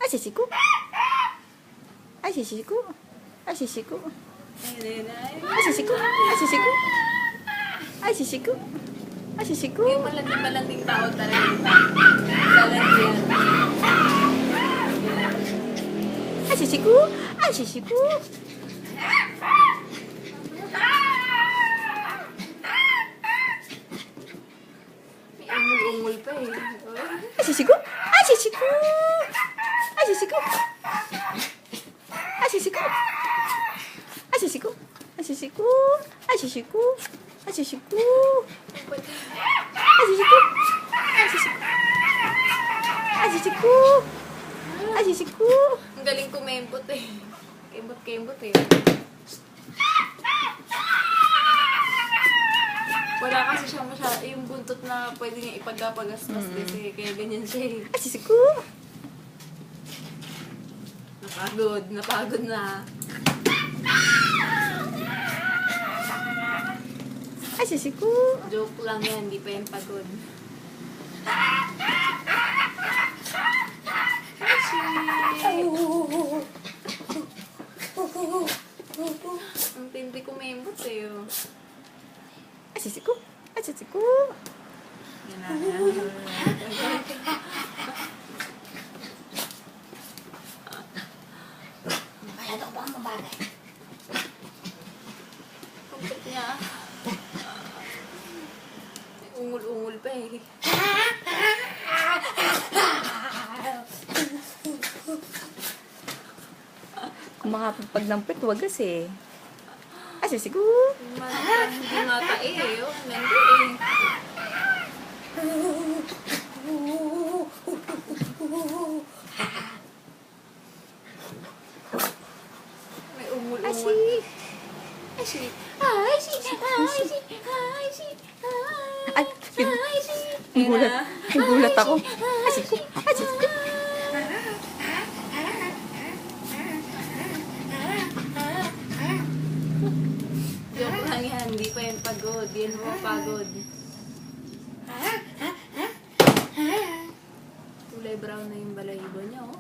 Asisiku. Asisiku. Asisiku. Asisiku. Asisiku. Asisiku. Asisiku. Yung malanding tao talaga. Lalagyan. Asisiku. Asisiku. May umul-umul pa eh. Asisiku. Asisiku. Asisiku. Asisiku. Asisiku. Asisiku. Asisiku. Asisiku. Asisiku. Asisiku. Asisiku. Ang galing kumembot eh. Kembot-kembot eh. Wala kasi siya yung buntot na pwede niya ipagpapagastos kasi kaya ganyan siya eh. Asisiku. Napagod na. Asisiku. Joke lang yan, hindi pa yan pagod. Ang tindi kumembot eh. Oh. Asisiku. Asisiku. Yan na, yan. Bayad ako ba ang mabagay? Kapit niya. Ungul-ungul pa eh. Kung makapagnampit, wagas eh. Asisiku. Hindi nga tae eh. Oh. Nandi eh. May umul-umul. Asi. Asi. Asi. Asi. Asi. Ay, gulat. Gulat ako. Asisiku. Asisiku. Joke lang yan. Hindi pa yan pagod. Yan mo pagod. Kulay brown na yung balahibo niya, oh.